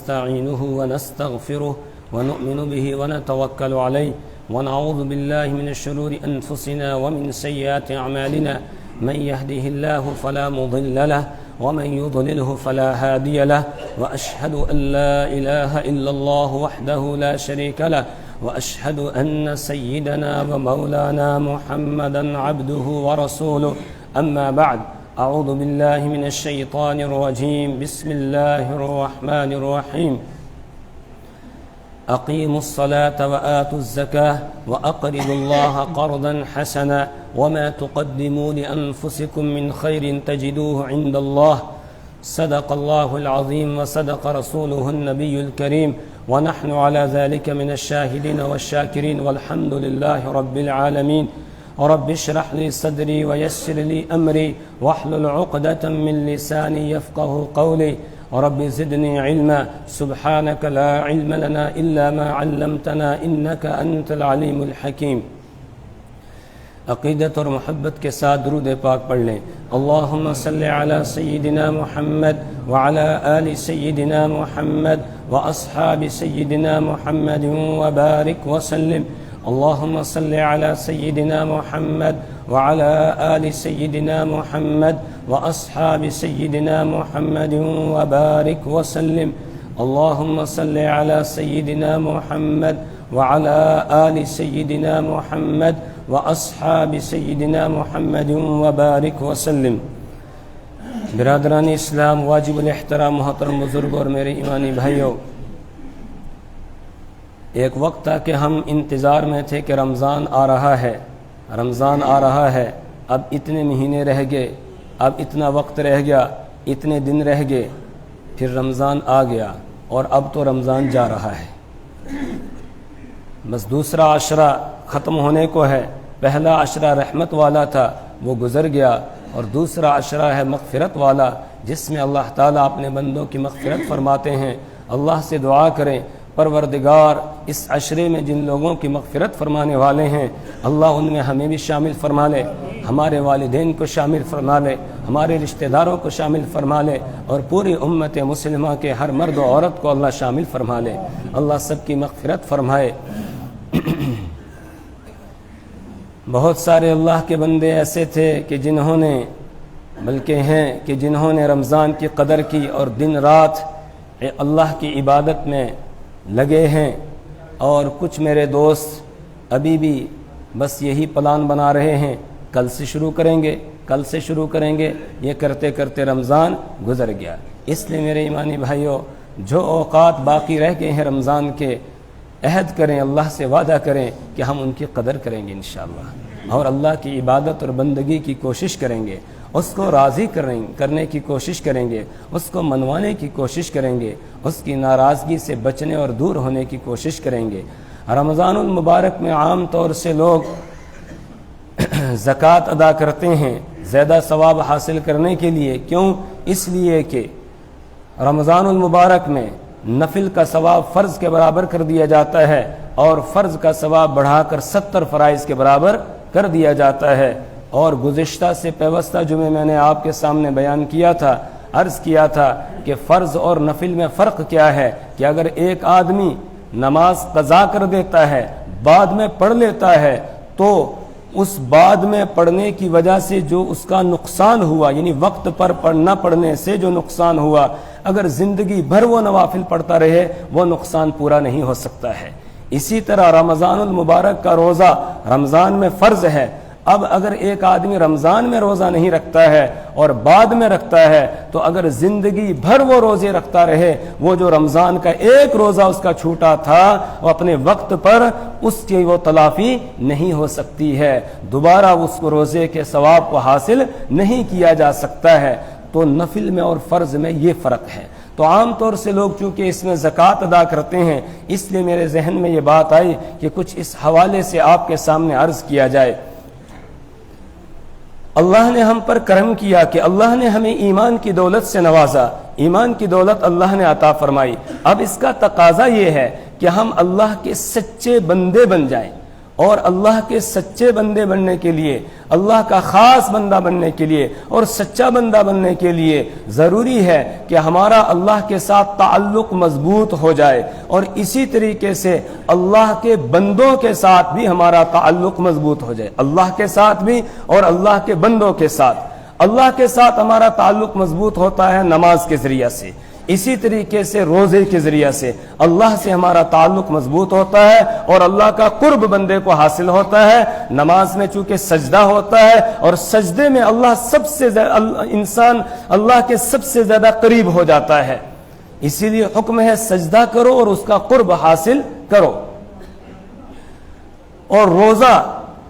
ونستعينه ونستغفره ونؤمن به ونتوكل عليه ونعوذ بالله من شرور أنفسنا ومن سيئات أعمالنا من يهده الله فلا مضل له ومن يضلله فلا هادي له وأشهد أن لا إله إلا الله وحده لا شريك له وأشهد أن سيدنا ومولانا محمدا عبده ورسوله أما بعد أعوذ بالله من الشيطان الرجيم بسم الله الرحمن الرحيم أقيموا الصلاة وآتوا الزكاة وأقرضوا الله قرضا حسنا وما تقدموا لأنفسكم من خير تجدوه عند الله صدق الله العظيم وصدق رسوله النبي الكريم ونحن على ذلك من الشاهدين والشاكرين والحمد لله رب العالمين رب اشرح لي صدري ويسر لي أمري واحلل عقدة من لساني يفقه قولي رب زدني علما سبحانك لا علم لنا إلا ما علمتنا إنك أنت العليم الحكيم. عقیدت اور محبت کے ساتھ درود پاک پڑھ لیں. اللہم صلی علی سیدنا محمد وعلی آل سیدنا محمد واصحاب سیدنا محمد وبارک وسلم. اللہم صلی علی سیدنا محمد وعلی آل سیدنا محمد واصحاب سیدنا محمد وبارک وسلم. اللہم صلی علی سیدنا محمد وعلی آل سیدنا محمد واصحاب سیدنا محمد وبارک وسلم. برادران اسلام، واجب الاحترام محترم بزرگ اور میرے ایمانی بھائیوں، ایک وقت تھا کہ ہم انتظار میں تھے کہ رمضان آ رہا ہے، رمضان آ رہا ہے. اب اتنے مہینے رہ گئے، اب اتنا وقت رہ گیا، اتنے دن رہ گئے، پھر رمضان آ گیا اور اب تو رمضان جا رہا ہے. بس دوسرا عشرہ ختم ہونے کو ہے. پہلا عشرہ رحمت والا تھا، وہ گزر گیا، اور دوسرا عشرہ ہے مغفرت والا، جس میں اللہ تعالیٰ اپنے بندوں کی مغفرت فرماتے ہیں. اللہ سے دعا کریں، پروردگار اس عشرے میں جن لوگوں کی مغفرت فرمانے والے ہیں اللہ ان میں ہمیں بھی شامل فرما لے، ہمارے والدین کو شامل فرما لے، ہمارے رشتہ داروں کو شامل فرما لے، اور پوری امت مسلمہ کے ہر مرد و عورت کو اللہ شامل فرما لے. اللہ سب کی مغفرت فرمائے. بہت سارے اللہ کے بندے ایسے تھے کہ جنہوں نے رمضان کی قدر کی اور دن رات اللہ کی عبادت میں لگے ہیں، اور کچھ میرے دوست ابھی بھی بس یہی پلان بنا رہے ہیں، کل سے شروع کریں گے. یہ کرتے کرتے رمضان گزر گیا. اس لیے میرے ایمانی بھائیوں، جو اوقات باقی رہ گئے ہیں رمضان کے، عہد کریں، اللہ سے وعدہ کریں کہ ہم ان کی قدر کریں گے انشاءاللہ، اور اللہ کی عبادت اور بندگی کی کوشش کریں گے، اس کو راضی کرنے کی کوشش کریں گے، اس کو منوانے کی کوشش کریں گے، اس کی ناراضگی سے بچنے اور دور ہونے کی کوشش کریں گے. رمضان المبارک میں عام طور سے لوگ زکوٰۃ ادا کرتے ہیں زیادہ ثواب حاصل کرنے کے لیے. کیوں؟ اس لیے کہ رمضان المبارک میں نفل کا ثواب فرض کے برابر کر دیا جاتا ہے، اور فرض کا ثواب بڑھا کر 70 فرائض کے برابر کر دیا جاتا ہے. اور گزشتہ سے پیوستہ جمعے میں نے آپ کے سامنے بیان کیا تھا، عرض کیا تھا کہ فرض اور نفل میں فرق کیا ہے، کہ اگر ایک آدمی نماز قضا کر دیتا ہے، بعد میں پڑھ لیتا ہے، تو اس بعد میں پڑھنے کی وجہ سے جو اس کا نقصان ہوا، یعنی وقت پر نہ پڑھنے سے جو نقصان ہوا، اگر زندگی بھر وہ نوافل پڑھتا رہے وہ نقصان پورا نہیں ہو سکتا ہے. اسی طرح رمضان المبارک کا روزہ رمضان میں فرض ہے. اب اگر ایک آدمی رمضان میں روزہ نہیں رکھتا ہے اور بعد میں رکھتا ہے، تو اگر زندگی بھر وہ روزے رکھتا رہے، وہ جو رمضان کا ایک روزہ اس کا چھوٹا تھا وہ اپنے وقت پر اس کی وہ تلافی نہیں ہو سکتی ہے، دوبارہ اس کو روزے کے ثواب کو حاصل نہیں کیا جا سکتا ہے. تو نفل میں اور فرض میں یہ فرق ہے. تو عام طور سے لوگ چونکہ اس میں زکوٰۃ ادا کرتے ہیں، اس لیے میرے ذہن میں یہ بات آئی کہ کچھ اس حوالے سے آپ کے سامنے عرض کیا جائے. اللہ نے ہم پر کرم کیا کہ اللہ نے ہمیں ایمان کی دولت سے نوازا، ایمان کی دولت اللہ نے عطا فرمائی. اب اس کا تقاضا یہ ہے کہ ہم اللہ کے سچے بندے بن جائیں، اور اللہ کے سچے بندے بننے کے لیے، اللہ کا خاص بندہ بننے کے لیے اور سچا بندہ بننے کے لیے ضروری ہے کہ ہمارا اللہ کے ساتھ تعلق مضبوط ہو جائے، اور اسی طریقے سے اللہ کے بندوں کے ساتھ بھی ہمارا تعلق مضبوط ہو جائے، اللہ کے ساتھ بھی اور اللہ کے بندوں کے ساتھ۔ اللہ کے ساتھ ہمارا تعلق مضبوط ہوتا ہے نماز کے ذریعے سے، اسی طریقے سے روزے کے ذریعے سے اللہ سے ہمارا تعلق مضبوط ہوتا ہے اور اللہ کا قرب بندے کو حاصل ہوتا ہے۔ نماز میں چونکہ سجدہ ہوتا ہے اور سجدے میں اللہ سب سے انسان اللہ کے سب سے زیادہ قریب ہو جاتا ہے، اسی لیے حکم ہے سجدہ کرو اور اس کا قرب حاصل کرو۔ اور روزہ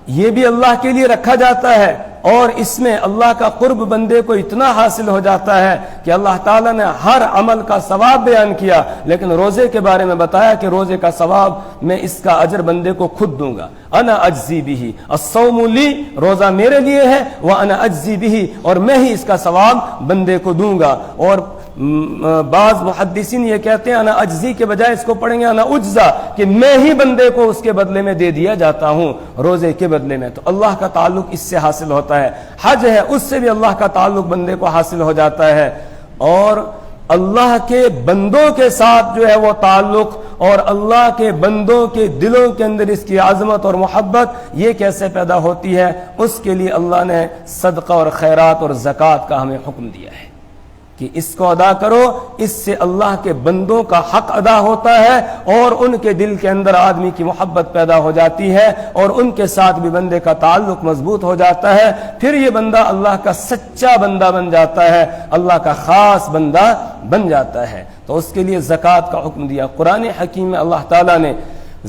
یہ بھی اللہ کے لیے رکھا جاتا ہے، اور اس میں اللہ کا قرب بندے کو اتنا حاصل ہو جاتا ہے کہ اللہ تعالیٰ نے ہر عمل کا ثواب بیان کیا، لیکن روزے کے بارے میں بتایا کہ روزے کا ثواب میں اس کا اجر بندے کو خود دوں گا۔ انا اجزی بہ، الصوم لی، روزہ میرے لیے ہے، وانا اجزی بہ، اور میں ہی اس کا ثواب بندے کو دوں گا۔ اور بعض محدثین یہ کہتے ہیں انا اجزی کے بجائے اس کو پڑھیں گے انا اجزا، کہ میں ہی بندے کو اس کے بدلے میں دے دیا جاتا ہوں روزے کے بدلے میں۔ تو اللہ کا تعلق اس سے حاصل ہوتا ہے۔ حج ہے، اس سے بھی اللہ کا تعلق بندے کو حاصل ہو جاتا ہے۔ اور اللہ کے بندوں کے ساتھ جو ہے وہ تعلق، اور اللہ کے بندوں کے دلوں کے اندر اس کی عظمت اور محبت یہ کیسے پیدا ہوتی ہے، اس کے لیے اللہ نے صدقہ اور خیرات اور زکوٰۃ کا ہمیں حکم دیا ہے کہ اس کو ادا کرو۔ اس سے اللہ کے بندوں کا حق ادا ہوتا ہے اور ان کے دل کے اندر آدمی کی محبت پیدا ہو جاتی ہے اور ان کے ساتھ بھی بندے کا تعلق مضبوط ہو جاتا ہے۔ پھر یہ بندہ اللہ کا سچا بندہ بن جاتا ہے، اللہ کا خاص بندہ بن جاتا ہے۔ تو اس کے لیے زکوٰۃ کا حکم دیا۔ قرآن حکیم میں اللہ تعالیٰ نے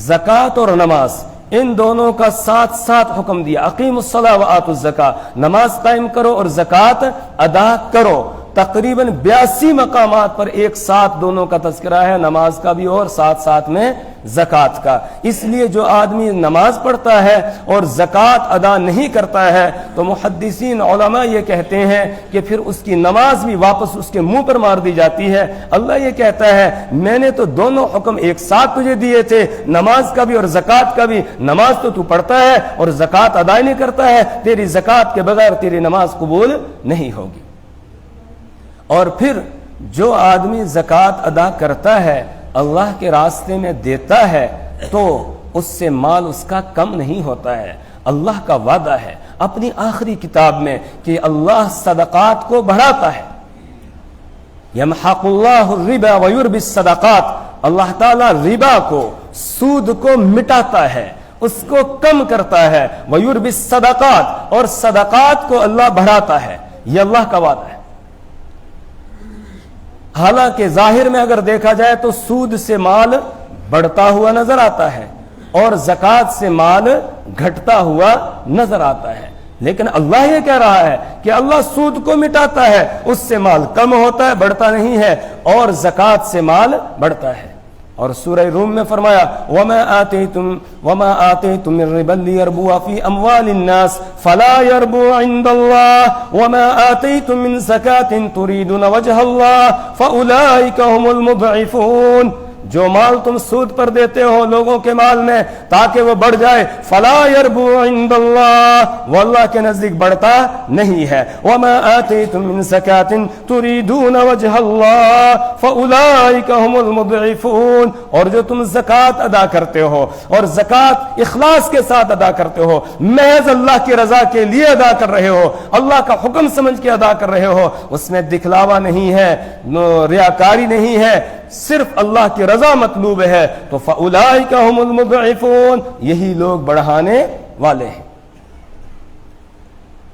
زکوٰۃ اور نماز ان دونوں کا ساتھ ساتھ حکم دیا۔ اقیموا الصلاۃ وآتوا الزکاۃ، نماز قائم کرو اور زکوٰۃ ادا کرو۔ تقریباً 82 مقامات پر ایک ساتھ دونوں کا تذکرہ ہے، نماز کا بھی اور ساتھ ساتھ میں زکوٰۃ کا۔ اس لیے جو آدمی نماز پڑھتا ہے اور زکوٰۃ ادا نہیں کرتا ہے تو محدثین علماء یہ کہتے ہیں کہ پھر اس کی نماز بھی واپس اس کے منہ پر مار دی جاتی ہے۔ اللہ یہ کہتا ہے میں نے تو دونوں حکم ایک ساتھ تجھے دیے تھے، نماز کا بھی اور زکوٰۃ کا بھی۔ نماز تو پڑھتا ہے اور زکوٰۃ ادا نہیں کرتا ہے، تیری زکوٰۃ کے بغیر تیری نماز قبول نہیں ہوگی۔ اور پھر جو آدمی زکوٰۃ ادا کرتا ہے، اللہ کے راستے میں دیتا ہے، تو اس سے مال اس کا کم نہیں ہوتا ہے۔ اللہ کا وعدہ ہے اپنی آخری کتاب میں کہ اللہ صدقات کو بڑھاتا ہے۔ یمحق اللہ الربا ویربی الصدقات، اللہ تعالیٰ ربا کو، سود کو مٹاتا ہے، اس کو کم کرتا ہے۔ ویربی الصدقات، اور صدقات کو اللہ بڑھاتا ہے۔ یہ اللہ کا وعدہ ہے۔ حالانکہ ظاہر میں اگر دیکھا جائے تو سود سے مال بڑھتا ہوا نظر آتا ہے اور زکوٰۃ سے مال گھٹتا ہوا نظر آتا ہے، لیکن اللہ یہ کہہ رہا ہے کہ اللہ سود کو مٹاتا ہے، اس سے مال کم ہوتا ہے، بڑھتا نہیں ہے، اور زکوٰۃ سے مال بڑھتا ہے۔ اور سورہ روم میں فرمایا وَمَا آتَيْتُم مِّن رِّبًا لِّيَرْبُوَ فِي أَمْوَالِ النَّاسِ فَلَا يَرْبُو عِندَ اللَّهِ وَمَا آتَيْتُم مِّن زَكَاةٍ تُرِيدُونَ وَجْهَ اللَّهِ فَأُولَٰئِكَ هُمُ الْمُضْعِفُونَ۔ جو مال تم سود پر دیتے ہو لوگوں کے مال میں تاکہ وہ بڑھ جائے، فلا يربو عند اللہ، وہ اللہ کے نزدیک بڑھتا نہیں ہے۔ وما آتیتم من زکاة تریدون وجہ اللہ فاولئک هم المضعفون، اور جو تم زکوٰۃ ادا کرتے ہو اور زکوٰۃ اخلاص کے ساتھ ادا کرتے ہو، محض اللہ کی رضا کے لیے ادا کر رہے ہو، اللہ کا حکم سمجھ کے ادا کر رہے ہو، اس میں دکھلاوا نہیں ہے، ریاکاری نہیں ہے، صرف اللہ کی رضا مطلوب ہے، تو فَأُولَئِكَ هُمُ الْمُضْعِفُونَ، یہی لوگ بڑھانے والے ہیں۔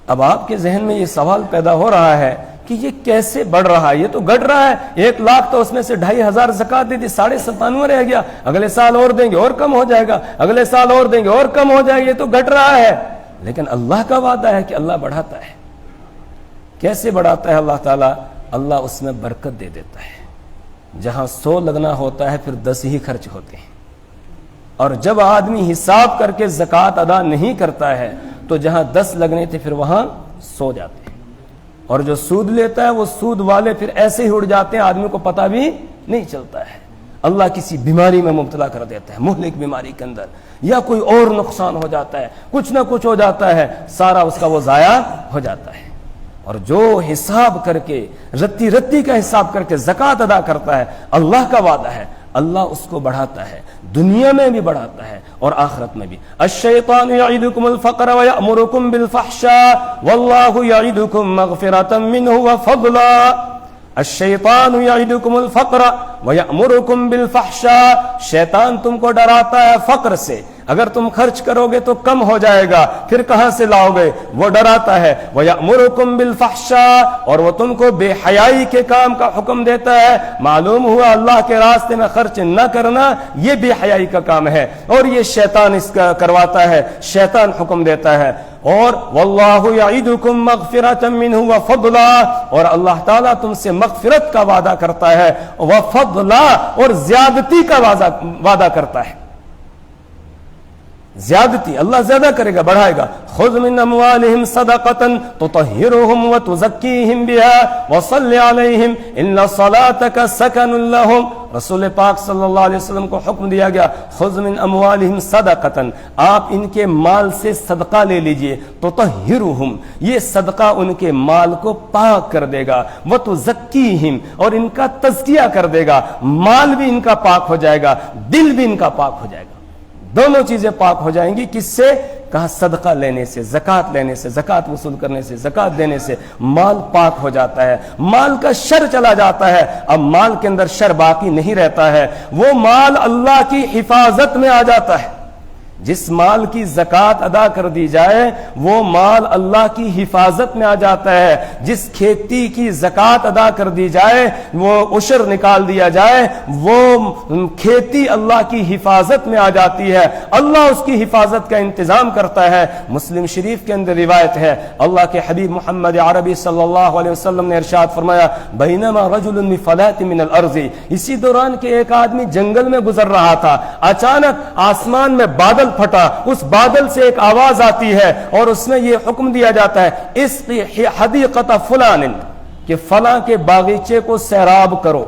اب آپ کے ذہن میں یہ سوال پیدا ہو رہا ہے کہ یہ کیسے بڑھ رہا ہے؟ یہ تو گھٹ رہا ہے، 1 لاکھ تو اس میں سے 2,500 زکوٰۃ دے دی، 97.5 رہ گیا، اگلے سال اور دیں گے اور کم ہو جائے گا، اگلے سال اور دیں گے اور کم ہو جائے گا، یہ تو گھٹ رہا ہے۔ لیکن اللہ کا وعدہ ہے کہ اللہ بڑھاتا ہے۔ کیسے بڑھاتا ہے اللہ تعالیٰ؟ اللہ اس میں برکت دے دیتا ہے۔ جہاں 100 لگنا ہوتا ہے پھر 10 ہی خرچ ہوتے ہیں، اور جب آدمی حساب کر کے زکوٰۃ ادا نہیں کرتا ہے تو جہاں 10 لگنے تھے پھر وہاں 100 جاتے ہیں، اور جو سود لیتا ہے وہ سود والے پھر ایسے ہی اڑ جاتے ہیں، آدمی کو پتہ بھی نہیں چلتا ہے۔ اللہ کسی بیماری میں مبتلا کر دیتا ہے، مہلک بیماری کے اندر، یا کوئی اور نقصان ہو جاتا ہے، کچھ نہ کچھ ہو جاتا ہے، سارا اس کا وہ ضائع ہو جاتا ہے۔ اور جو حساب کر کے رتی رتی کا حساب کر کے زکوٰۃ ادا کرتا ہے، اللہ کا وعدہ ہے اللہ اس کو بڑھاتا ہے، دنیا میں بھی بڑھاتا ہے اور آخرت میں بھی۔ الشیطان یعدکم الفقر ویأمرکم بالفحشاء واللہ یعدکم مغفرۃ منہ وفضلا۔ الشیطان یعدکم الفقر ویأمرکم بالفحشاء، شیطان تم کو ڈراتا ہے فقر سے، اگر تم خرچ کرو گے تو کم ہو جائے گا، پھر کہاں سے لاؤ گے، وہ ڈراتا ہے۔ وَيَأْمُرُكُمْ بِالْفَحْشَاءِ، اور وہ تم کو بے حیائی کے کام کا حکم دیتا ہے۔ معلوم ہوا اللہ کے راستے میں خرچ نہ کرنا یہ بے حیائی کا کام ہے، اور یہ شیطان اس کا کرواتا ہے، شیطان حکم دیتا ہے۔ اور واللہ یعدکم مغفرۃ منہ وفضلا، اور اللہ تعالیٰ تم سے مغفرت کا وعدہ کرتا ہے، وفضلا، اور زیادتی کا وعدہ کرتا ہے، زیادتی اللہ زیادہ کرے گا، بڑھائے گا۔ خذ من اموالہم صدقۃ تطہرہم وتزکیہم بہا وصل علیہم ان صلاتک سکن لہم۔ رسول پاک صلی اللہ علیہ وسلم کو حکم دیا گیا، خذ من اموالہم صدقۃ، آپ ان کے مال سے صدقہ لے لیجئے، تطہرہم، یہ صدقہ ان کے مال کو پاک کر دے گا، وتزکیہم، اور ان کا تزکیہ کر دے گا، مال بھی ان کا پاک ہو جائے گا، دل بھی ان کا پاک ہو جائے گا، دونوں چیزیں پاک ہو جائیں گی۔ کس سے؟ کہا صدقہ لینے سے، زکوٰۃ لینے سے، زکوٰۃ وصول کرنے سے، زکوٰۃ دینے سے مال پاک ہو جاتا ہے، مال کا شر چلا جاتا ہے، اب مال کے اندر شر باقی نہیں رہتا ہے، وہ مال اللہ کی حفاظت میں آ جاتا ہے۔ جس مال کی زکوٰۃ ادا کر دی جائے وہ مال اللہ کی حفاظت میں آ جاتا ہے، جس کھیتی کی زکوٰۃ ادا کر دی جائے، وہ عشر نکال دیا جائے، وہ کھیتی اللہ کی حفاظت میں آ جاتی ہے، اللہ اس کی حفاظت کا انتظام کرتا ہے۔ مسلم شریف کے اندر روایت ہے، اللہ کے حبیب محمد عربی صلی اللہ علیہ وسلم نے ارشاد فرمایا، بینما رجل بفلاۃ من الارض، اسی دوران کہ ایک آدمی جنگل میں گزر رہا تھا، اچانک آسمان میں بادل پھٹا، اس بادل سے ایک آواز آتی ہے اور اس میں یہ حکم دیا جاتا ہے، اسقی حدیقۃ فلان، کہ فلاں کے باغیچے کو سیراب کرو۔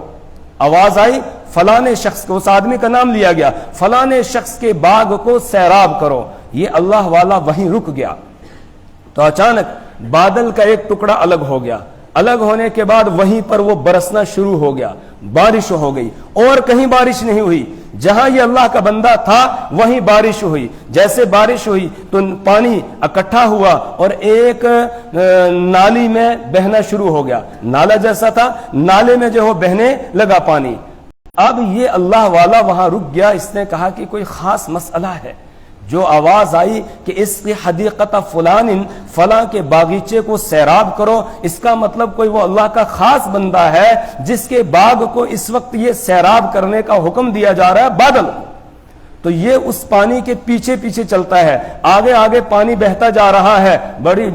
آواز آئی، فلاں شخص کو، اس آدمی کا نام لیا گیا، فلاں شخص کے باغ کو سیراب کرو۔ یہ اللہ والا وہیں رک گیا تو اچانک بادل کا ایک ٹکڑا الگ ہو گیا، الگ ہونے کے بعد وہیں پر وہ برسنا شروع ہو گیا، بارش ہو گئی، اور کہیں بارش نہیں ہوئی، جہاں یہ اللہ کا بندہ تھا وہیں بارش ہوئی۔ جیسے بارش ہوئی تو پانی اکٹھا ہوا اور ایک نالی میں بہنا شروع ہو گیا، نالا جیسا تھا، نالے میں جو بہنے لگا پانی۔ اب یہ اللہ والا وہاں رک گیا، اس نے کہا کہ کوئی خاص مسئلہ ہے۔ جو آواز آئی کہ اس کی حدیقت فلان، فلاں کے باغیچے کو سیراب کرو، اس کا مطلب کوئی وہ اللہ کا خاص بندہ ہے جس کے باغ کو اس وقت یہ سیراب کرنے کا حکم دیا جا رہا ہے، بادل۔ تو یہ اس پانی کے پیچھے پیچھے چلتا ہے، آگے آگے پانی بہتا جا رہا ہے، بڑی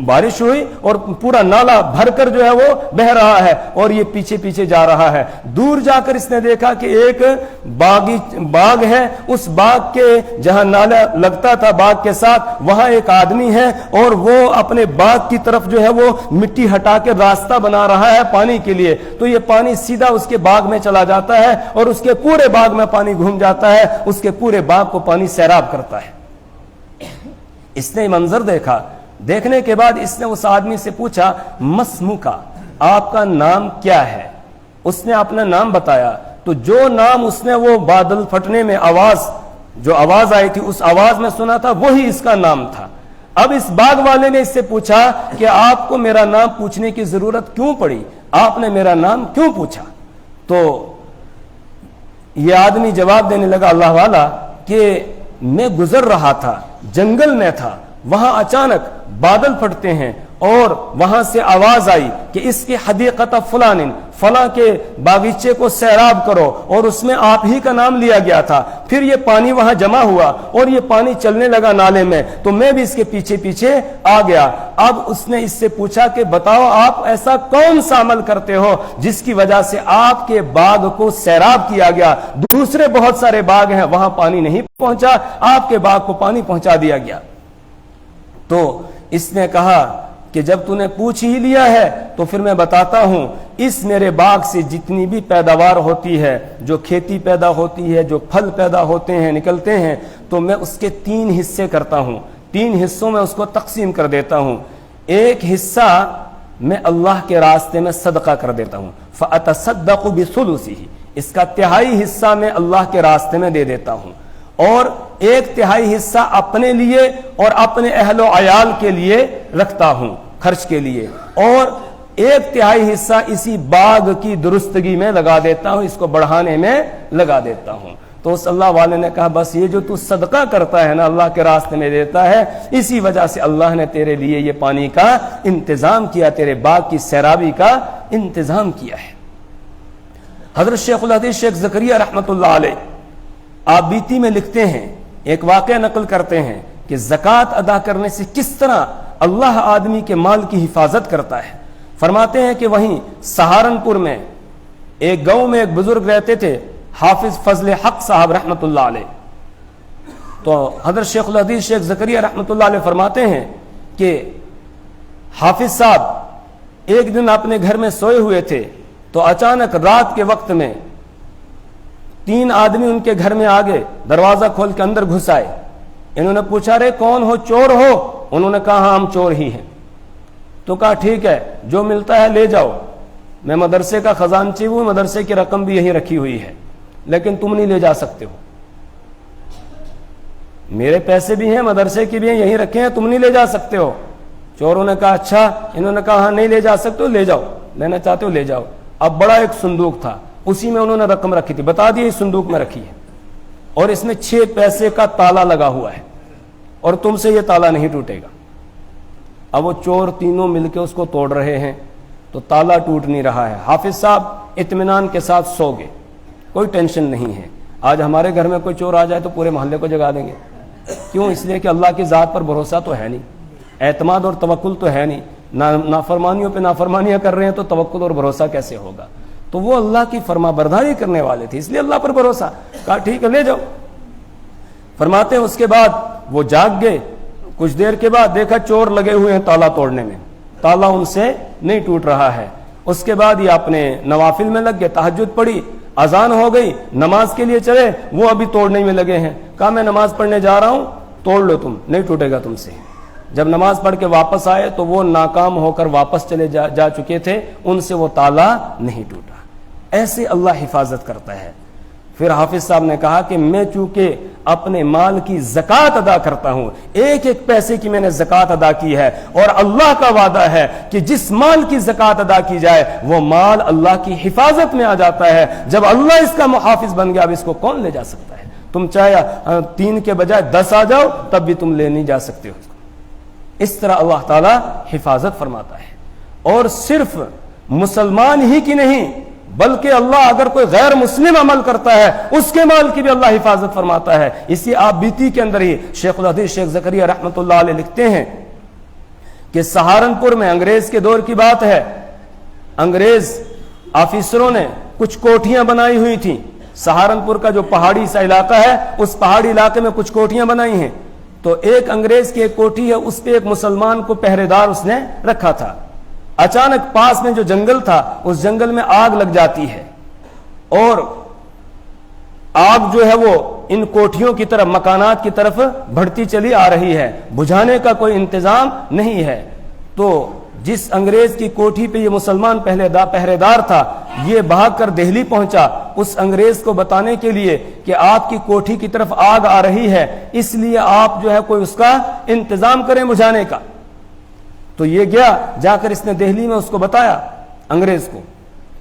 بارش ہوئی اور پورا نالا بھر کر جو ہے وہ بہ رہا ہے اور یہ پیچھے پیچھے جا رہا ہے۔ دور جا کر اس نے دیکھا کہ ایک باغ ہے، اس باغ کے جہاں نالا لگتا تھا باغ کے ساتھ، وہاں ایک آدمی ہے اور وہ اپنے باغ کی طرف جو ہے وہ مٹی ہٹا کے راستہ بنا رہا ہے پانی کے لیے، تو یہ پانی سیدھا اس کے باغ میں چلا جاتا ہے اور اس کے پورے باغ میں پانی گھوم جاتا ہے، اس کے پورے باغ کو پانی سیراب کرتا ہے۔ اس نے منظر دیکھا، دیکھنے کے بعد اس نے اس آدمی سے پوچھا، مسمو کا، آپ کا نام کیا ہے؟ اس نے اپنا نام بتایا، تو جو نام اس نے وہ بادل پھٹنے میں جو آواز آئی تھی اس آواز میں سنا تھا وہی اس کا نام تھا۔ اب اس باغ والے نے اس سے پوچھا کہ آپ کو میرا نام پوچھنے کی ضرورت کیوں پڑی، آپ نے میرا نام کیوں پوچھا؟ تو یہ آدمی جواب دینے لگا، اللہ والا، کہ میں گزر رہا تھا، جنگل میں تھا، وہاں اچانک بادل پھٹتے ہیں اور وہاں سے آواز آئی کہ اس کی حدیقت فلان، فلاں کے باغیچے کو سیراب کرو، اور اس میں آپ ہی کا نام لیا گیا تھا۔ پھر یہ پانی وہاں جمع ہوا اور یہ پانی چلنے لگا نالے میں، تو میں بھی اس کے پیچھے پیچھے آ گیا۔ اب اس نے اس سے پوچھا کہ بتاؤ آپ ایسا کون سا عمل کرتے ہو جس کی وجہ سے آپ کے باغ کو سیراب کیا گیا؟ دوسرے بہت سارے باغ ہیں وہاں پانی نہیں پہنچا، آپ کے باغ کو پانی پہنچا دیا گیا۔ تو اس نے کہا کہ جب تو نے پوچھ ہی لیا ہے تو پھر میں بتاتا ہوں، اس میرے باغ سے جتنی بھی پیداوار ہوتی ہے، جو کھیتی پیدا ہوتی ہے، جو پھل پیدا ہوتے ہیں، نکلتے ہیں، تو میں اس کے 3 حصے کرتا ہوں، 3 حصوں میں اس کو تقسیم کر دیتا ہوں۔ ایک حصہ میں اللہ کے راستے میں صدقہ کر دیتا ہوں، فَأَتَصَدَّقُ بِثُلُثِهِ، اس کا 1/3 حصہ میں اللہ کے راستے میں دے دیتا ہوں، اور 1/3 حصہ اپنے لیے اور اپنے اہل و عیال کے لیے رکھتا ہوں خرچ کے لیے، اور 1/3 حصہ اسی باغ کی درستگی میں لگا دیتا ہوں، اس کو بڑھانے میں لگا دیتا ہوں۔ تو اس اللہ والے نے کہا بس یہ جو تو صدقہ کرتا ہے نا، اللہ کے راستے میں دیتا ہے، اسی وجہ سے اللہ نے تیرے لیے یہ پانی کا انتظام کیا، تیرے باغ کی سیرابی کا انتظام کیا ہے۔ حضرت شیخ الحدیث شیخ زکریا رحمۃ اللہ علیہ آپ بیتی میں لکھتے ہیں، ایک واقعہ نقل کرتے ہیں کہ زکوٰۃ ادا کرنے سے کس طرح اللہ آدمی کے مال کی حفاظت کرتا ہے۔ فرماتے ہیں کہ وہیں سہارنپور میں ایک گاؤں میں ایک بزرگ رہتے تھے، حافظ فضل حق صاحب رحمۃ اللہ علیہ۔ تو حضرت شیخ الحدیث شیخ زکریا رحمۃ اللہ علیہ فرماتے ہیں کہ حافظ صاحب ایک دن اپنے گھر میں سوئے ہوئے تھے، تو اچانک رات کے وقت میں 3 آدمی ان کے گھر میں آگے دروازہ کھول کے اندر گھس آئے۔ انہوں نے پوچھا رے کون ہو، چور ہو؟ انہوں نے کہا ہاں ہم چور ہی ہیں۔ تو کہا ٹھیک ہے، جو ملتا ہے لے جاؤ، میں مدرسے کا خزانچی ہوں، مدرسے کی رقم بھی یہیں رکھی ہوئی ہے، لیکن تم نہیں لے جا سکتے ہو، میرے پیسے بھی ہیں، مدرسے کی بھی ہیں، یہیں رکھے ہیں، تم نہیں لے جا سکتے ہو۔ چوروں نے کہا اچھا، انہوں نے کہا ہاں نہیں لے جا سکتے ہو، لے جاؤ، لینا چاہتے ہو لے جاؤ۔ اب بڑا ایک صندوق تھا، اسی میں انہوں نے رقم رکھی تھی، بتا دیا اس صندوق میں رکھی ہے، اور اس میں 6 پیسے کا تالا لگا ہوا ہے، اور تم سے یہ تالا نہیں ٹوٹے گا۔ اب وہ چور تینوں مل کے اس کو توڑ رہے ہیں، تو تالا ٹوٹ نہیں رہا ہے۔ حافظ صاحب اطمینان کے ساتھ سو گئے، کوئی ٹینشن نہیں ہے۔ آج ہمارے گھر میں کوئی چور آ جائے تو پورے محلے کو جگا دیں گے، کیوں؟ اس لیے کہ اللہ کی ذات پر بھروسہ تو ہے نہیں، اعتماد اور توکل تو ہے نہیں، نافرمانیوں پہ نافرمانیاں کر رہے ہیں تو توکل اور بھروسہ کیسے ہوگا؟ تو وہ اللہ کی فرما برداری کرنے والے تھے، اس لیے اللہ پر بھروسہ، کہا ٹھیک ہے لے جاؤ۔ فرماتے ہیں اس کے بعد وہ جاگ گئے، کچھ دیر کے بعد دیکھا چور لگے ہوئے ہیں تالا توڑنے میں، تالا ان سے نہیں ٹوٹ رہا ہے۔ اس کے بعد یہ اپنے نوافل میں لگ گئے، تہجد پڑھی، اذان ہو گئی، نماز کے لیے چلے، وہ ابھی توڑنے میں لگے ہیں۔ کہا میں نماز پڑھنے جا رہا ہوں، توڑ لو تم، نہیں ٹوٹے گا تم سے۔ جب نماز پڑھ کے واپس آئے تو وہ ناکام ہو کر واپس چلے جا چکے تھے، ان سے وہ تالا نہیں ٹوٹا۔ ایسے اللہ حفاظت کرتا ہے۔ پھر حافظ صاحب نے کہا کہ میں چونکہ اپنے مال کی زکوٰۃ ادا کرتا ہوں، 1 پیسے کی میں نے زکوٰۃ ادا کی ہے، اور اللہ کا وعدہ ہے کہ جس مال کی زکوٰۃ ادا کی جائے وہ مال اللہ کی حفاظت میں آ جاتا ہے۔ جب اللہ اس کا محافظ بن گیا، اب اس کو کون لے جا سکتا ہے؟ تم چاہے 3 کے بجائے 10 آ جاؤ تب بھی تم لے نہیں جا سکتے ہو۔ اس طرح اللہ تعالی حفاظت فرماتا ہے، اور صرف مسلمان ہی کی نہیں بلکہ اللہ اگر کوئی غیر مسلم عمل کرتا ہے اس کے مال کی بھی اللہ حفاظت فرماتا ہے۔ اسی آپ بیتی کے اندر ہی شیخ الحدیث شیخ زکریا رحمۃ اللہ علیہ لکھتے ہیں کہ سہارنپور میں انگریز کے دور کی بات ہے، انگریز آفیسروں نے کچھ کوٹھیاں بنائی ہوئی تھیں۔ سہارنپور کا جو پہاڑی سا علاقہ ہے، اس پہاڑی علاقے میں کچھ کوٹھیاں بنائی ہیں، تو ایک انگریز کی ایک کوٹھی ہے، اس پہ ایک مسلمان کو پہرے دار اس نے رکھا تھا۔ اچانک پاس میں جو جنگل تھا، اس جنگل میں آگ لگ جاتی ہے، اور آگ جو ہے وہ ان کوٹھیوں کی طرف، مکانات کی طرف بڑھتی چلی آ رہی ہے، بجھانے کا کوئی انتظام نہیں ہے۔ تو جس انگریز کی کوٹھی پہ یہ مسلمان پہرے دار تھا، یہ بھاگ کر دہلی پہنچا اس انگریز کو بتانے کے لیے کہ آپ کی کوٹھی کی طرف آگ آ رہی ہے، اس لیے آپ جو ہے کوئی اس کا انتظام کریں بجھانے کا۔ تو یہ گیا، جا کر اس نے دہلی میں اس کو بتایا انگریز کو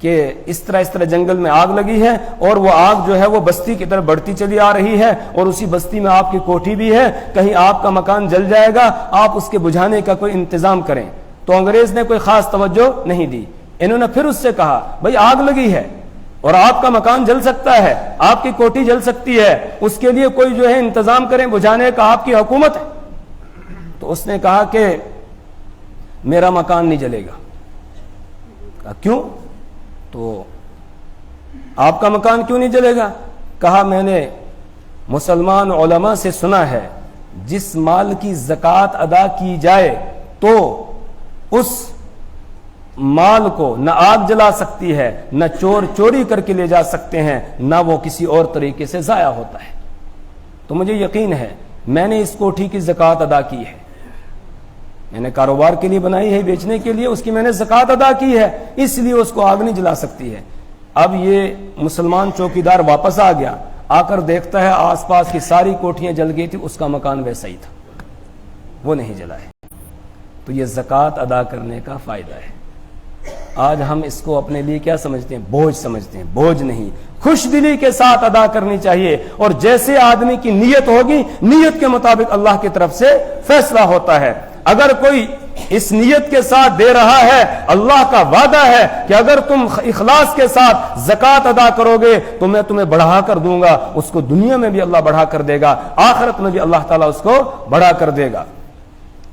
کہ اس طرح جنگل میں آگ لگی ہے، اور وہ آگ جو ہے وہ بستی کی طرف بڑھتی چلی آ رہی ہے، اور اسی بستی میں آپ کی کوٹھی بھی ہے، کہیں آپ کا مکان جل جائے گا، آپ اس کے بجھانے کا کوئی انتظام کریں۔ تو انگریز نے کوئی خاص توجہ نہیں دی۔ انہوں نے پھر اس سے کہا بھائی آگ لگی ہے اور آپ کا مکان جل سکتا ہے، آپ کی کوٹھی جل سکتی ہے، اس کے لیے کوئی جو ہے انتظام کریں بجھانے کا، آپ کی حکومت ہے۔ تو اس نے کہا کہ میرا مکان نہیں جلے گا۔ کہا کیوں؟ تو آپ کا مکان کیوں نہیں جلے گا؟ کہا میں نے مسلمان علماء سے سنا ہے جس مال کی زکوٰۃ ادا کی جائے تو اس مال کو نہ آگ جلا سکتی ہے، نہ چور چوری کر کے لے جا سکتے ہیں، نہ وہ کسی اور طریقے سے ضائع ہوتا ہے۔ تو مجھے یقین ہے میں نے اس کوٹھی کی زکوٰۃ ادا کی ہے، میں نے کاروبار کے لیے بنائی ہے، بیچنے کے لیے، اس کی میں نے زکوٰۃ ادا کی ہے، اس لیے اس کو آگ نہیں جلا سکتی ہے۔ اب یہ مسلمان چوکیدار واپس آ گیا، آ کر دیکھتا ہے آس پاس کی ساری کوٹھیاں جل گئی تھی، اس کا مکان ویسا ہی تھا، وہ نہیں جلا ہے۔ تو یہ زکوٰۃ ادا کرنے کا فائدہ ہے۔ آج ہم اس کو اپنے لیے کیا سمجھتے ہیں؟ بوجھ سمجھتے ہیں۔ بوجھ نہیں، خوش دلی کے ساتھ ادا کرنی چاہیے، اور جیسے آدمی کی نیت ہوگی، نیت کے مطابق اللہ کی طرف سے فیصلہ ہوتا ہے۔ اگر کوئی اس نیت کے ساتھ دے رہا ہے، اللہ کا وعدہ ہے کہ اگر تم اخلاص کے ساتھ زکوٰۃ ادا کرو گے تو میں تمہیں بڑھا کر دوں گا، اس کو دنیا میں بھی اللہ بڑھا کر دے گا، آخرت میں بھی اللہ تعالیٰ اس کو بڑھا کر دے گا۔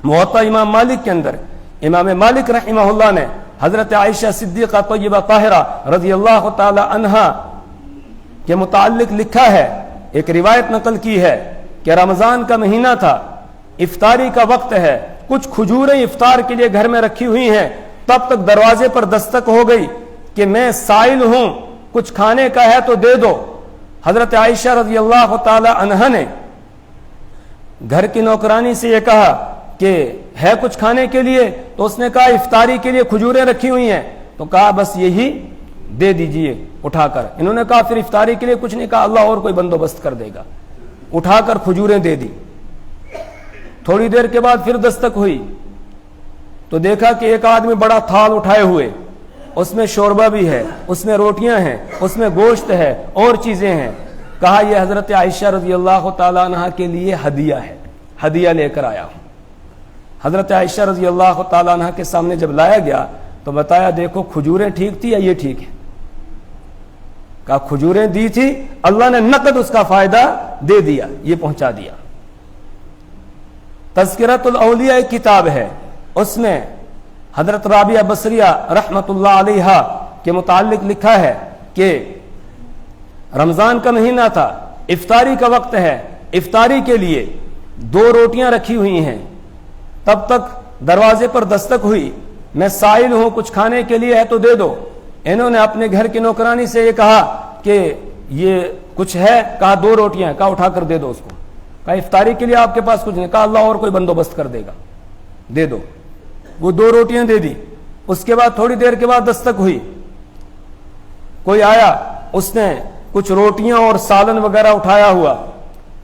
موطا امام مالک کے اندر امام مالک رحمہ اللہ نے حضرت عائشہ صدیقہ طیبہ طاہرہ رضی اللہ تعالی عنہا کے متعلق لکھا ہے، ایک روایت نقل کی ہے کہ رمضان کا مہینہ تھا، افطاری کا وقت ہے، کچھ کھجوریں افطار کے لیے گھر میں رکھی ہوئی ہیں، تب تک دروازے پر دستک ہو گئی کہ میں سائل ہوں، کچھ کھانے کا ہے تو دے دو۔ حضرت عائشہ رضی اللہ تعالی عنہا نے گھر کی نوکرانی سے یہ کہا کہ ہے کچھ کھانے کے لیے؟ تو اس نے کہا افطاری کے لیے کھجوریں رکھی ہوئی ہیں۔ تو کہا بس یہی دے دیجئے اٹھا کر۔ انہوں نے کہا پھر افطاری کے لیے کچھ نہیں، کہا اللہ اور کوئی بندوبست کر دے گا۔ اٹھا کر کھجوریں دے دی۔ تھوڑی دیر کے بعد پھر دستک ہوئی تو دیکھا کہ ایک آدمی بڑا تھال اٹھائے ہوئے، اس میں شوربہ بھی ہے، اس میں روٹیاں ہیں، اس میں گوشت ہے اور چیزیں ہیں۔ کہا یہ حضرت عائشہ رضی اللہ تعالیٰ عنہ کے لیے ہدیہ ہے، ہدیہ لے کر آیا ہوں۔ حضرت عائشہ رضی اللہ تعالیٰ عنہ کے سامنے جب لایا گیا تو بتایا دیکھو کھجوریں ٹھیک تھی یا یہ ٹھیک ہے؟ کہا کھجوریں دی تھی، اللہ نے نقد اس کا فائدہ دے دیا، یہ پہنچا دیا۔ تذکرۃ الاولیاء ایک کتاب ہے، اس میں حضرت رابعہ بصریہ رحمت اللہ علیہا کے متعلق لکھا ہے کہ رمضان کا مہینہ تھا، افطاری کا وقت ہے، افطاری کے لیے 2 روٹیاں رکھی ہوئی ہیں، تب تک دروازے پر دستک ہوئی، میں سائل ہوں، کچھ کھانے کے لیے ہے تو دے دو۔ انہوں نے اپنے گھر کی نوکرانی سے یہ کہا کہ یہ کچھ ہے؟ کہا 2 روٹیاں، کہا اٹھا کر دے دو اس کو۔ کہا افطاری کے لیے آپ کے پاس کچھ نہیں؟ کہا اللہ اور کوئی بندوبست کر دے گا، دے دو۔ وہ 2 روٹیاں دے دی۔ اس کے بعد تھوڑی دیر کے بعد دستک ہوئی، کوئی آیا، اس نے کچھ روٹیاں اور سالن وغیرہ اٹھایا ہوا،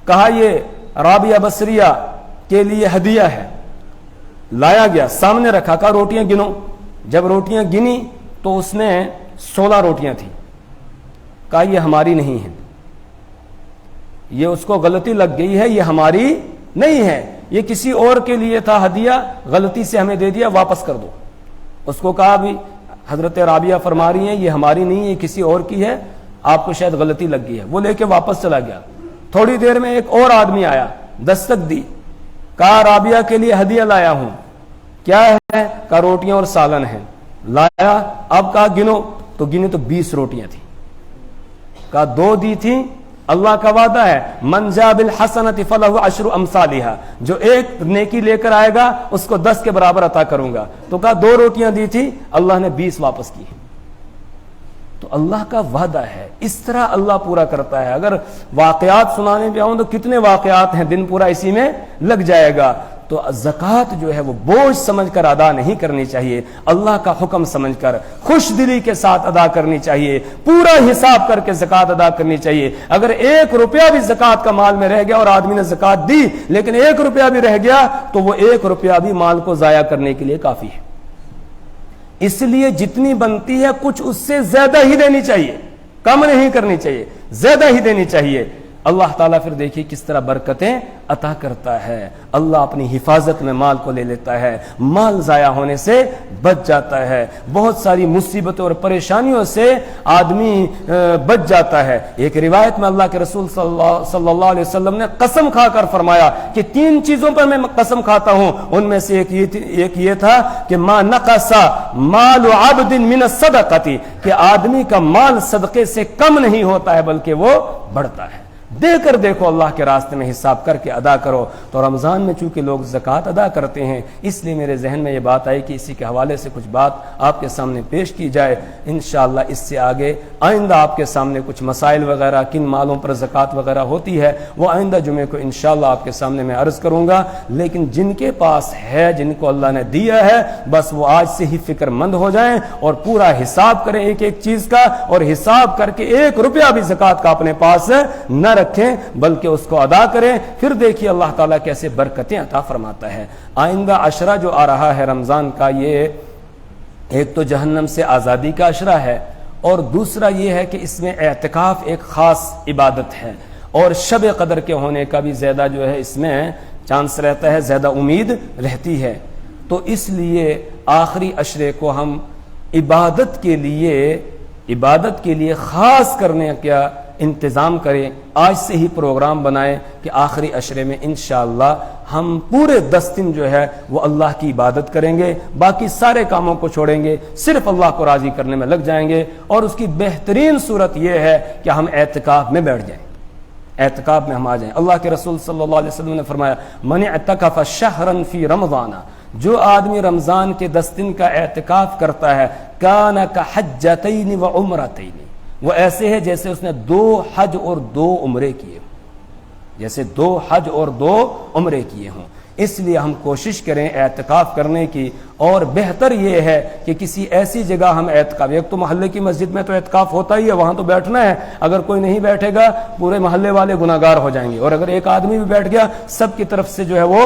کہا یہ رابعہ بصریہ کے لیے ہدیہ ہے۔ لایا گیا، سامنے رکھا، کہا روٹیاں گنو۔ جب روٹیاں گنی تو اس میں 16 روٹیاں تھیں۔ کہا یہ ہماری نہیں ہیں، یہ اس کو غلطی لگ گئی ہے، یہ ہماری نہیں ہے، یہ کسی اور کے لیے تھا ہدیہ، غلطی سے ہمیں دے دیا، واپس کر دو۔ اس کو کہا بھی حضرت رابعہ فرما رہی ہیں یہ ہماری نہیں ہے، یہ کسی اور کی ہے، آپ کو شاید غلطی لگ گئی ہے۔ وہ لے کے واپس چلا گیا۔ تھوڑی دیر میں ایک اور آدمی آیا، دستک دی، کہا رابعہ کے لیے ہدیہ لایا ہوں۔ کیا ہے؟ کہا روٹیاں اور سالن ہیں۔ لایا، اب کہا گنو، تو گنی تو 20 روٹیاں تھیں۔ کہا 2 دی تھیں، اللہ کا وعدہ ہے من جاء بالحسنۃ فلہ عشر امثالھا، جو ایک نیکی لے کر آئے گا اس کو 10 کے برابر عطا کروں گا۔ تو کہا 2 روٹیاں دی تھی، اللہ نے 20 واپس کی۔ تو اللہ کا وعدہ ہے، اس طرح اللہ پورا کرتا ہے۔ اگر واقعات سنانے پہ آؤں تو کتنے واقعات ہیں، دن پورا اسی میں لگ جائے گا۔ تو زکوٰۃ جو ہے وہ بوجھ سمجھ کر ادا نہیں کرنی چاہیے، اللہ کا حکم سمجھ کر خوش دلی کے ساتھ ادا کرنی چاہیے، پورا حساب کر کے زکوٰۃ ادا کرنی چاہیے۔ اگر 1 روپیہ بھی زکوٰۃ کا مال میں رہ گیا اور آدمی نے زکوٰۃ دی لیکن 1 روپیہ بھی رہ گیا تو وہ 1 روپیہ بھی مال کو ضائع کرنے کے لیے کافی ہے۔ اس لیے جتنی بنتی ہے کچھ اس سے زیادہ ہی دینی چاہیے، کم نہیں کرنی چاہیے، زیادہ ہی دینی چاہیے۔ اللہ تعالیٰ پھر دیکھیے کس طرح برکتیں عطا کرتا ہے۔ اللہ اپنی حفاظت میں مال کو لے لیتا ہے، مال ضائع ہونے سے بچ جاتا ہے، بہت ساری مصیبتوں اور پریشانیوں سے آدمی بچ جاتا ہے۔ ایک روایت میں اللہ کے رسول صلی اللہ علیہ وسلم نے قسم کھا کر فرمایا کہ 3 چیزوں پر میں قسم کھاتا ہوں، ان میں سے ایک یہ تھا کہ ما نقص مال عبد من الصدقۃ، کہ آدمی کا مال صدقے سے کم نہیں ہوتا ہے بلکہ وہ بڑھتا ہے۔ دے کر دیکھو, اللہ کے راستے میں حساب کر کے ادا کرو. تو رمضان میں چونکہ لوگ زکوٰۃ ادا کرتے ہیں, اس لیے میرے ذہن میں یہ بات آئی کہ اسی کے حوالے سے کچھ بات آپ کے سامنے پیش کی جائے. انشاءاللہ اس سے آگے آئندہ آپ کے سامنے کچھ مسائل وغیرہ, کن مالوں پر زکوٰۃ وغیرہ ہوتی ہے, وہ آئندہ جمعے کو انشاءاللہ آپ کے سامنے میں عرض کروں گا. لیکن جن کے پاس ہے, جن کو اللہ نے دیا ہے, بس وہ آج سے ہی فکر مند ہو جائیں اور پورا حساب کریں ایک ایک چیز کا, اور حساب کر کے 1 روپیہ بھی زکوٰۃ کا اپنے پاس نہ رکھیں بلکہ اس کو ادا کریں. پھر دیکھیے اللہ تعالیٰ کیسے برکتیں عطا فرماتا ہے. آئندہ عشرہ جو آ رہا ہے رمضان کا, یہ ایک تو جہنم سے آزادی کا عشرہ ہے, اور دوسرا یہ ہے کہ اس میں اعتکاف ایک خاص عبادت ہے, اور شب قدر کے ہونے کا بھی زیادہ جو ہے اس میں چانس رہتا ہے, زیادہ امید رہتی ہے. تو اس لیے آخری عشرے کو ہم عبادت کے لیے خاص کرنے کا انتظام کریں. آج سے ہی پروگرام بنائیں کہ آخری عشرے میں انشاءاللہ ہم پورے 10 دن جو ہے وہ اللہ کی عبادت کریں گے, باقی سارے کاموں کو چھوڑیں گے, صرف اللہ کو راضی کرنے میں لگ جائیں گے. اور اس کی بہترین صورت یہ ہے کہ ہم اعتکاف میں بیٹھ جائیں, اعتکاف میں ہم آ جائیں. اللہ کے رسول صلی اللہ علیہ وسلم نے فرمایا, من اعتکف شہرا فی رمضان, جو آدمی رمضان کے 10 دن کا اعتکاف کرتا ہے, کان کحجتین و عمرتین, وہ ایسے ہے جیسے اس نے 2 حج اور 2 عمرے کیے, جیسے 2 حج اور 2 عمرے کیے ہوں. اس لیے ہم کوشش کریں اعتکاف کرنے کی, اور بہتر یہ ہے کہ کسی ایسی جگہ ہم اعتکاف, ایک تو محلے کی مسجد میں تو اعتکاف ہوتا ہی ہے, وہاں تو بیٹھنا ہے, اگر کوئی نہیں بیٹھے گا پورے محلے والے گناہگار ہو جائیں گے, اور اگر ایک آدمی بھی بیٹھ گیا سب کی طرف سے جو ہے وہ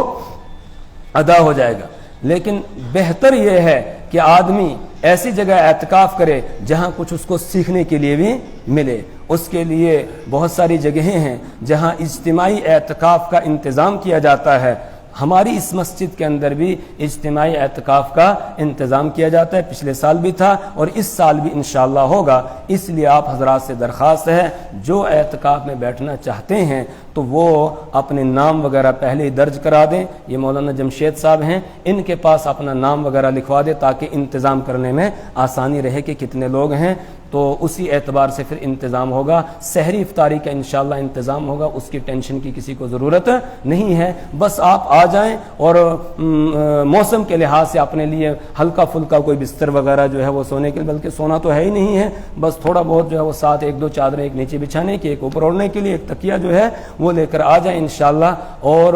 ادا ہو جائے گا. لیکن بہتر یہ ہے کہ آدمی ایسی جگہ اعتکاف کرے جہاں کچھ اس کو سیکھنے کے لیے بھی ملے. اس کے لیے بہت ساری جگہیں ہیں جہاں اجتماعی اعتکاف کا انتظام کیا جاتا ہے. ہماری اس مسجد کے اندر بھی اجتماعی اعتکاف کا انتظام کیا جاتا ہے, پچھلے سال بھی تھا اور اس سال بھی انشاءاللہ ہوگا. اس لیے آپ حضرات سے درخواست ہے, جو اعتکاف میں بیٹھنا چاہتے ہیں تو وہ اپنے نام وغیرہ پہلے ہی درج کرا دیں. یہ مولانا جمشید صاحب ہیں, ان کے پاس اپنا نام وغیرہ لکھوا دیں تاکہ انتظام کرنے میں آسانی رہے کہ کتنے لوگ ہیں, تو اسی اعتبار سے پھر انتظام ہوگا. سحری افطاری کا انشاءاللہ انتظام ہوگا, اس کی ٹینشن کی کسی کو ضرورت نہیں ہے. بس آپ آ جائیں اور موسم کے لحاظ سے اپنے لیے ہلکا پھلکا کوئی بستر وغیرہ جو ہے وہ سونے کے لیے, بلکہ سونا تو ہے ہی نہیں ہے, بس تھوڑا بہت جو ہے وہ ساتھ 1-2 چادریں, ایک نیچے بچھانے کی, ایک اوپر اوڑھنے کے لیے, ایک تکیہ جو ہے وہ لے کر آ جائیں انشاءاللہ. اور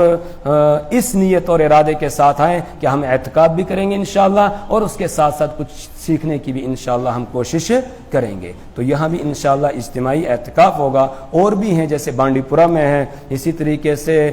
اس نیت اور ارادے کے ساتھ آئیں کہ ہم اعتکاف بھی کریں گے انشاءاللہ, اور اس کے ساتھ ساتھ کچھ سیکھنے کی بھی انشاءاللہ ہم کوشش کریں گے. تو یہاں بھی انشاءاللہ اجتماعی اعتکاف ہوگا. اور بھی ہیں جیسے بانڈی پورہ میں ہے, اسی طریقے سے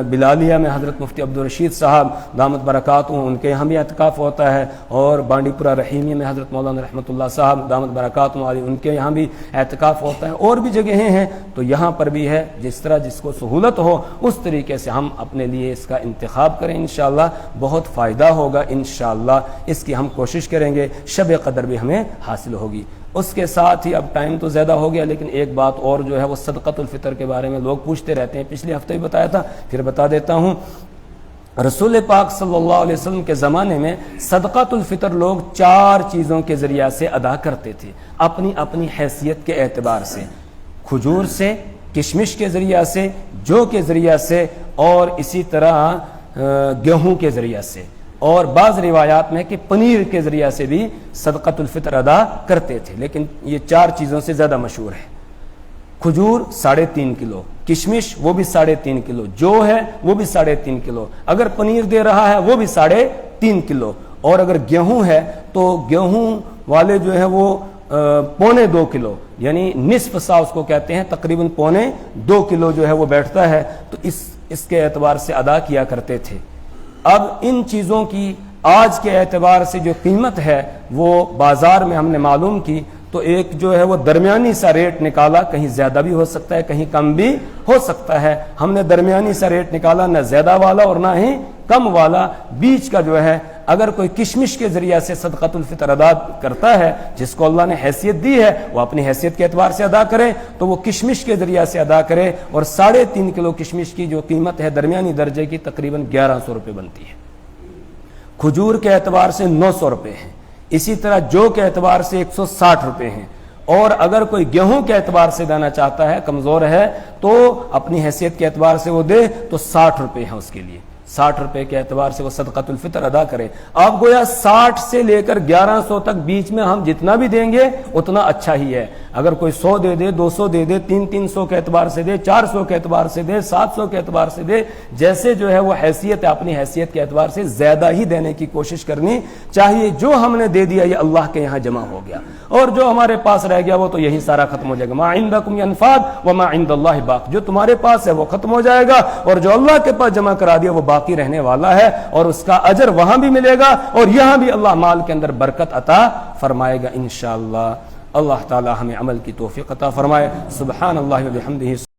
بلالیہ میں حضرت مفتی عبدالرشید صاحب دامت برکاتہ ان کے یہاں بھی اعتکاف ہوتا ہے, اور بانڈی پورہ رحیمیہ میں حضرت مولانا رحمۃ اللہ صاحب دامت برکاتہ علیہ ان کے یہاں بھی اعتکاف ہوتا ہے. اور بھی جگہیں ہیں, تو یہاں پر بھی ہے. جس طرح جس کو سہولت ہو اس طریقے سے ہم اپنے لیے اس کا انتخاب کریں, انشاءاللہ بہت فائدہ ہوگا. انشاءاللہ اس کی ہم کوشش کریں گے, شب قدر بھی ہمیں حاصل ہوگی. اس کے ساتھ ہی اب ٹائم تو زیادہ ہو گیا, لیکن ایک بات اور جو ہے وہ صدقۃ الفطر کے بارے میں لوگ پوچھتے رہتے ہیں, پچھلے ہفتے بھی بتایا تھا, پھر بتا دیتا ہوں. رسول پاک صلی اللہ علیہ وسلم کے زمانے میں صدقۃ الفطر لوگ 4 چیزوں کے ذریعہ سے ادا کرتے تھے, اپنی اپنی حیثیت کے اعتبار سے. کھجور سے, کشمش کے ذریعہ سے, جو کے ذریعہ سے, اور اسی طرح گیہوں کے ذریعہ سے, اور بعض روایات میں کہ پنیر کے ذریعہ سے بھی صدقۃ الفطر ادا کرتے تھے. لیکن یہ 4 چیزوں سے زیادہ مشہور ہے. کھجور 3.5 کلو, کشمش وہ بھی 3.5 کلو, جو ہے وہ بھی 3.5 کلو, اگر پنیر دے رہا ہے وہ بھی 3.5 کلو, اور اگر گیہوں ہے تو گیہوں والے جو ہے وہ 1.25 کلو, یعنی نصف سا اس کو کہتے ہیں, تقریباً 1.25 کلو جو ہے وہ بیٹھتا ہے. تو اس کے اعتبار سے ادا کیا کرتے تھے. اب ان چیزوں کی آج کے اعتبار سے جو قیمت ہے وہ بازار میں ہم نے معلوم کی, تو ایک جو ہے وہ درمیانی سا ریٹ نکالا, کہیں زیادہ بھی ہو سکتا ہے کہیں کم بھی ہو سکتا ہے. ہم نے درمیانی سا ریٹ نکالا, نہ زیادہ والا اور نہ ہی کم والا, بیچ کا جو ہے. اگر کوئی کشمش کے ذریعہ سے صدقۃ الفطر ادا کرتا ہے, جس کو اللہ نے حیثیت دی ہے وہ اپنی حیثیت کے اعتبار سے ادا کرے, تو وہ کشمش کے ذریعہ سے ادا کرے, اور 3.5 کلو کشمش کی جو قیمت ہے درمیانی درجے کی تقریباً 1100 روپے بنتی ہے. کھجور کے اعتبار سے 900 روپے ہیں, اسی طرح جو کے اعتبار سے 160 روپے ہیں, اور اگر کوئی گیہوں کے اعتبار سے دینا چاہتا ہے، کمزور ہے، تو اپنی حیثیت کے اعتبار سے وہ دے تو 60 روپے ہیں اس کے لیے، 60 روپے کے اعتبار سے وہ صدقۃ الفطر ادا کرے۔ آپ گویا 60 سے لے کر 1100 تک بیچ میں ہم جتنا بھی دیں گے اتنا اچھا ہی ہے۔ اگر کوئی 100 دے دے، 200 دے دے، 300 کے اعتبار سے دے، 400 کے اعتبار سے دے، 700 کے اعتبار سے دے، جیسے جو ہے وہ حیثیت ہے، اپنی حیثیت کے اعتبار سے زیادہ ہی دینے کی کوشش کرنی چاہیے۔ جو ہم نے دے دیا یہ اللہ کے یہاں جمع ہو گیا، اور جو ہمارے پاس رہ گیا وہ تو یہی سارا ختم ہو جائے گا۔ ما عندکم ینفاد وما عند اللہ باق، جو تمہارے پاس ہے وہ ختم ہو جائے گا، اور جو اللہ کے پاس جمع کرا دیا وہ باقی رہنے والا ہے، اور اس کا اجر وہاں بھی ملے گا اور یہاں بھی اللہ مال کے اندر برکت عطا فرمائے گا انشاءاللہ۔ اللہ تعالی ہمیں عمل کی توفیق عطا فرمائے۔ سبحان اللہ و بحمدہ۔